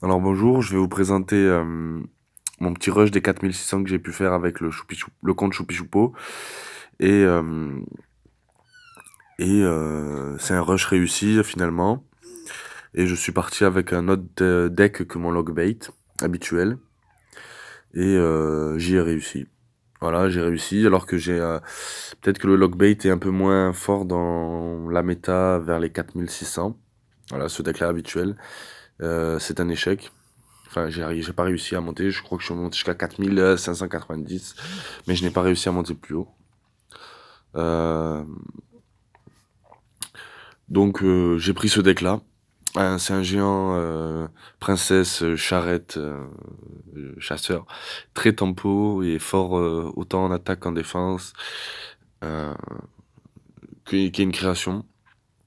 Alors bonjour, je vais vous présenter mon petit rush des 4600 que j'ai pu faire avec le compte Choupi-Choupo. Et, euh, c'est un rush réussi finalement. Et je suis parti avec un autre deck que mon logbait habituel. Et j'y ai réussi. Voilà, j'ai réussi alors que j'ai peut-être que le logbait est un peu moins fort dans la méta vers les 4600. Voilà, ce deck-là habituel. C'est un échec. Enfin, j'ai pas réussi à monter. Je crois que je suis monté jusqu'à 4590, mais je n'ai pas réussi à monter plus haut. Euh, j'ai pris ce deck-là. C'est un géant princesse charrette chasseur, très tempo et fort autant en attaque qu'en défense, euh, qui est une création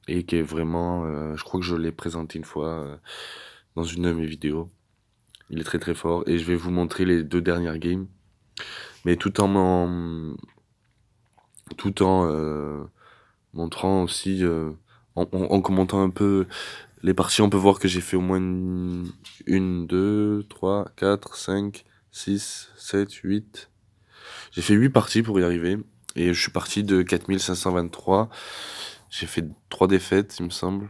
et qui est vraiment, je crois que je l'ai présenté une fois dans une de mes vidéos. Il est très très fort et je vais vous montrer les deux dernières games, mais tout en montrant aussi, en commentant un peu les parties, on peut voir que j'ai fait au moins 2, 3, 4, 5, 6, 7, 8. J'ai fait 8 parties pour y arriver. Et je suis parti de 4523. J'ai fait 3 défaites, il me semble.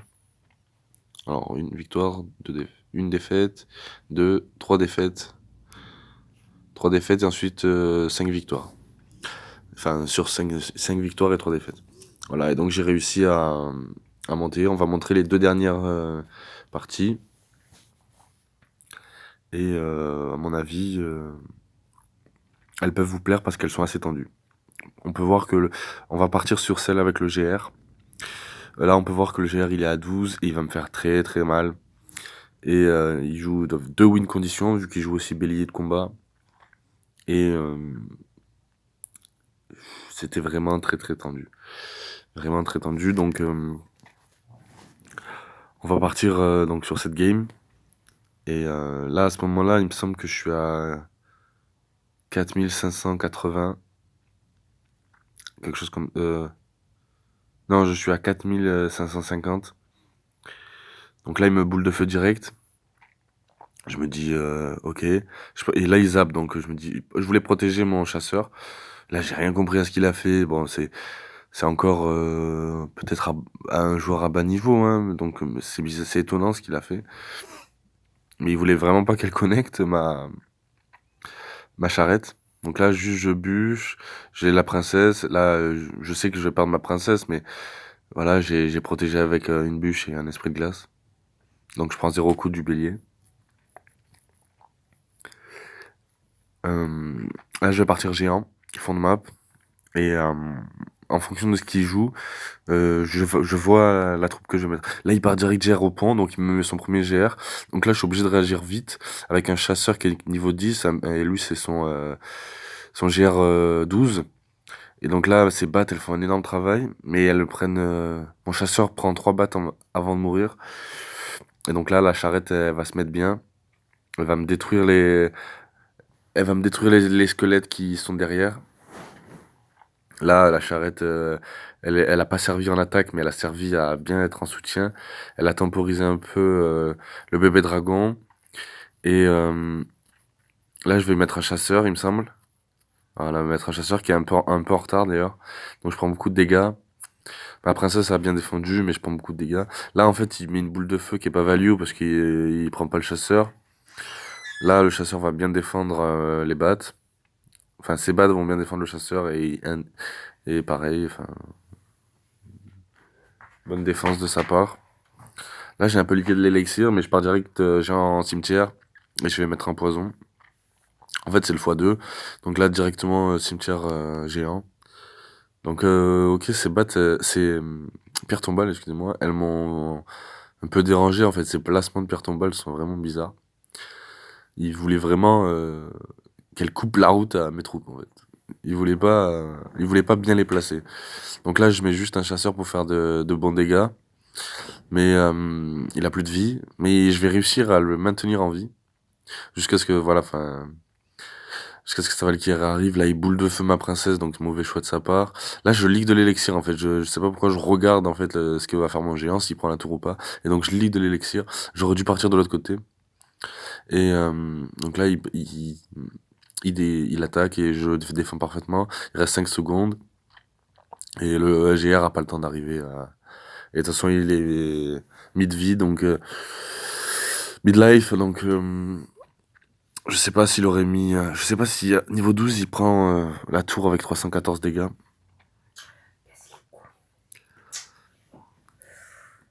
Alors, une victoire, une défaite, 2, 3 défaites. 3 défaites et ensuite 5 victoires. Enfin, sur 5 victoires et 3 défaites. Voilà, et donc j'ai réussi à monter. On va montrer les deux dernières parties. Et à mon avis, elles peuvent vous plaire parce qu'elles sont assez tendues. On peut voir que on va partir sur celle avec le GR. Là, on peut voir que le GR il est à 12 et il va me faire très très mal. Et il joue deux win conditions vu qu'il joue aussi bélier de combat. Et c'était vraiment très très tendu. Vraiment très tendu. Donc on va partir donc sur cette game. Et là, à ce moment-là, il me semble que je suis à 4580. Quelque chose comme... non, je suis à 4550. Donc là, il me boule de feu direct. Je me dis, ok. Et là, il zappe, donc je me dis, je voulais protéger mon chasseur. Là, j'ai rien compris à ce qu'il a fait. Bon, c'est encore peut-être à un joueur à bas niveau, hein, donc c'est étonnant ce qu'il a fait. Mais il voulait vraiment pas qu'elle connecte ma charrette. Donc là, juste je bûche, j'ai la princesse. Là, je sais que je vais perdre ma princesse, mais voilà, j'ai protégé avec une bûche et un esprit de glace. Donc je prends 0 coup du bélier. Euh, Là, je vais partir géant, fond de map. Et en fonction de ce qu'il joue, je vois la troupe que je vais mettre. Là, il part direct GR au pont, donc il me met son premier GR. Donc là, je suis obligé de réagir vite avec un chasseur qui est niveau 10, et lui, c'est son GR 12. Et donc là, ces battes, elles font un énorme travail, mais elles le prennent... Mon chasseur prend 3 battes avant de mourir. Et donc là, la charrette, elle va se mettre bien. Elle va me détruire les squelettes qui sont derrière. Là, la charrette, elle a pas servi en attaque, mais elle a servi à bien être en soutien. Elle a temporisé un peu le bébé dragon. Et là, je vais mettre un chasseur, il me semble. Voilà, mettre un chasseur qui est un peu en retard d'ailleurs. Donc je prends beaucoup de dégâts. Ma princesse a bien défendu, mais je prends beaucoup de dégâts. Là, en fait, il met une boule de feu qui est pas value parce qu'il prend pas le chasseur. Là, le chasseur va bien défendre les battes. Enfin, ses battes vont bien défendre le chasseur et pareil, enfin, bonne défense de sa part. Là, j'ai un peu liquide de l'élixir, mais je pars direct j'ai en cimetière et je vais mettre un poison. En fait, c'est le x2. Donc là, directement cimetière géant. Donc, ok, ces battes, pierre tombale, excusez-moi, elles m'ont un peu dérangé. En fait, ces placements de pierre tombale sont vraiment bizarres. Ils voulaient vraiment qu'elles coupent la route à mes troupes, en fait. Ils voulaient pas bien les placer. Donc là, je mets juste un chasseur pour faire de bons dégâts. Mais il a plus de vie. Mais je vais réussir à le maintenir en vie. Jusqu'à ce que, voilà, enfin, jusqu'à ce que Savalkyrie arrive. Là, il boule de feu ma princesse, donc mauvais choix de sa part. Là, je ligue de l'élixir, en fait. Je sais pas pourquoi je regarde, en fait, ce que va faire mon géant, s'il prend la tour ou pas. Et donc, je ligue de l'élixir. J'aurais dû partir de l'autre côté. Et donc là, il attaque et je défends parfaitement. Il reste 5 secondes et le GR a pas le temps d'arriver. Et de toute façon, il est mid-vie, donc mid-life, donc je sais pas s'il aurait mis. Je sais pas si niveau 12 il prend la tour avec 314 dégâts.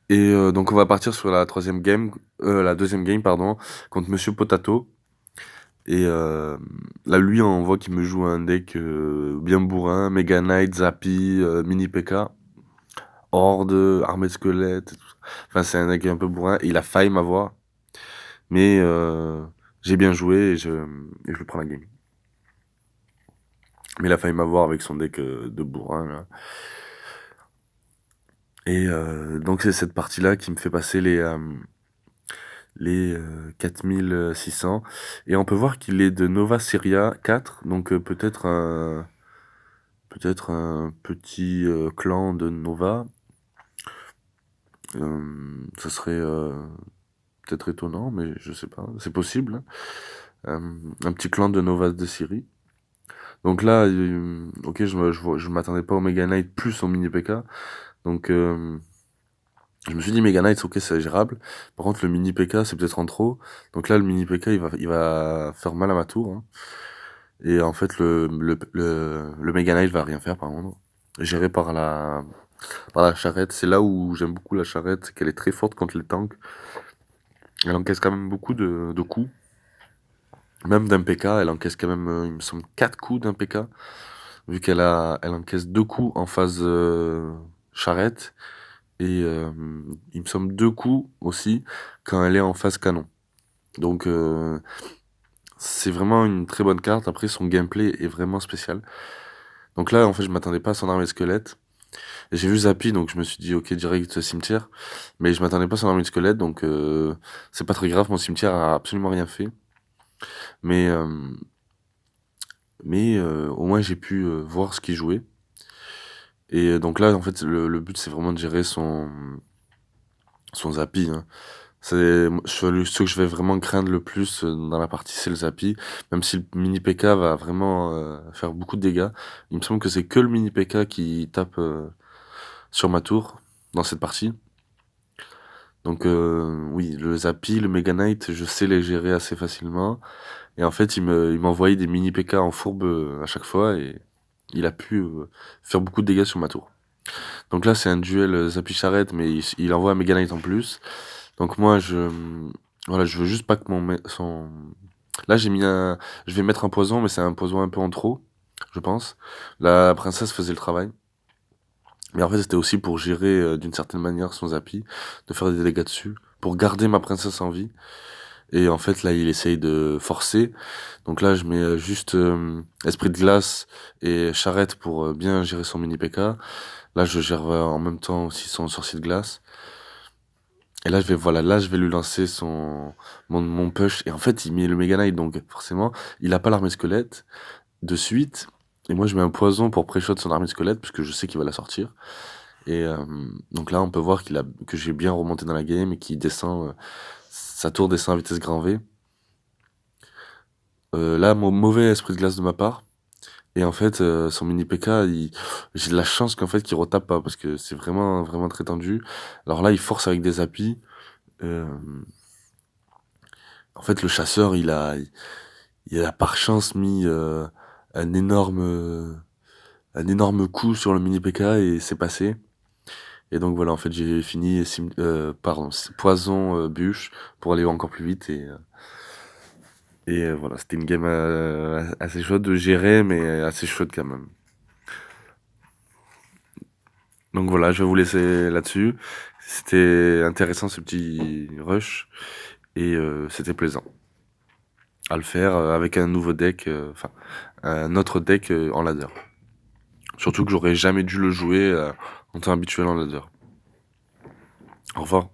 Et donc on va partir sur la troisième game, la deuxième game, pardon, contre Monsieur Potato. Et là, lui, on voit qu'il me joue un deck bien bourrin, Mega Knight, Zappy, Mini P.K., Horde, Armée de Squelettes, et tout ça. Enfin, c'est un deck un peu bourrin. Il a failli m'avoir, mais j'ai bien joué et je prends la game. Mais il a failli m'avoir avec son deck de bourrin, là. Et donc c'est cette partie-là qui me fait passer les 4600. Et on peut voir qu'il est de Nova Syria 4, donc peut-être un petit clan de Nova. Ça serait peut-être étonnant, mais je sais pas, c'est possible, hein. Un petit clan de Nova de Syrie. Donc là, ok, je m'attendais pas au Mega Knight plus au Mini P.K. Donc je me suis dit Mega Knight, ok, c'est gérable. Par contre, le Mini P.K, c'est peut-être en trop. Donc là, le Mini P.K, il va faire mal à ma tour, hein. Et en fait, le Mega Knight va rien faire, par contre. Géré par la charrette. C'est là où j'aime beaucoup la charrette, c'est qu'elle est très forte contre les tanks. Elle encaisse quand même beaucoup de coups. Même d'un PK, elle encaisse quand même, il me semble, 4 coups d'un PK. Vu elle encaisse 2 coups en phase charrette. Et il me semble 2 coups aussi quand elle est en phase canon. Donc c'est vraiment une très bonne carte. Après, son gameplay est vraiment spécial. Donc là, en fait, je m'attendais pas à son armée de squelette. Et j'ai vu Zappy, donc je me suis dit, ok, direct cimetière. Mais je m'attendais pas à son armée de squelette, donc c'est pas très grave. Mon cimetière a absolument rien fait. Mais, au moins, j'ai pu voir ce qu'il jouait. Et donc là, en fait, le but, c'est vraiment de gérer son Zappy, hein. Ce que je vais vraiment craindre le plus dans la partie, c'est le Zappy. Même si le mini P.K. va vraiment faire beaucoup de dégâts. Il me semble que c'est que le mini P.K. qui tape sur ma tour dans cette partie. Donc oui, le Zappy, le Mega Knight, je sais les gérer assez facilement. Et en fait, il m'envoyait des mini P.K. en fourbe à chaque fois et il a pu faire beaucoup de dégâts sur ma tour. Donc là, c'est un duel Zappy Charrette, mais il envoie un Mega Knight en plus. Donc moi, voilà, je veux juste pas que son... Là, je vais mettre un poison, mais c'est un poison un peu en trop, je pense. La princesse faisait le travail. Mais en fait, c'était aussi pour gérer d'une certaine manière son Zappy, de faire des dégâts dessus, pour garder ma princesse en vie. Et en fait, là, il essaye de forcer. Donc là, je mets juste Esprit de glace et Charrette pour bien gérer son mini P.K. Là, je gère en même temps aussi son sorcier de glace. Et là, je vais lui lancer mon push. Et en fait, il met le Mega Knight, donc forcément, il a pas l'armée squelette de suite. Et moi, je mets un poison pour pré-shot son armée squelette, parce que je sais qu'il va la sortir. Et donc là, on peut voir que j'ai bien remonté dans la game et qu'il descend, sa tour descend à vitesse grand V. Là, mauvais esprit de glace de ma part. Et en fait, son mini P.K, j'ai de la chance qu'en fait qu'il retape pas, parce que c'est vraiment, vraiment très tendu. Alors là, il force avec des applis. En fait, le chasseur, il a par chance mis un énorme coup sur le mini P.K. et c'est passé. Et donc voilà, en fait, j'ai fini poison bûche pour aller encore plus vite et voilà, c'était une game assez chaude de gérer, mais assez chaude quand même. Donc voilà, je vais vous laisser là-dessus. C'était intéressant ce petit rush et c'était plaisant à le faire avec un nouveau deck, enfin un autre deck en ladder. Surtout que j'aurais jamais dû le jouer en temps habituel en ladder. Au revoir.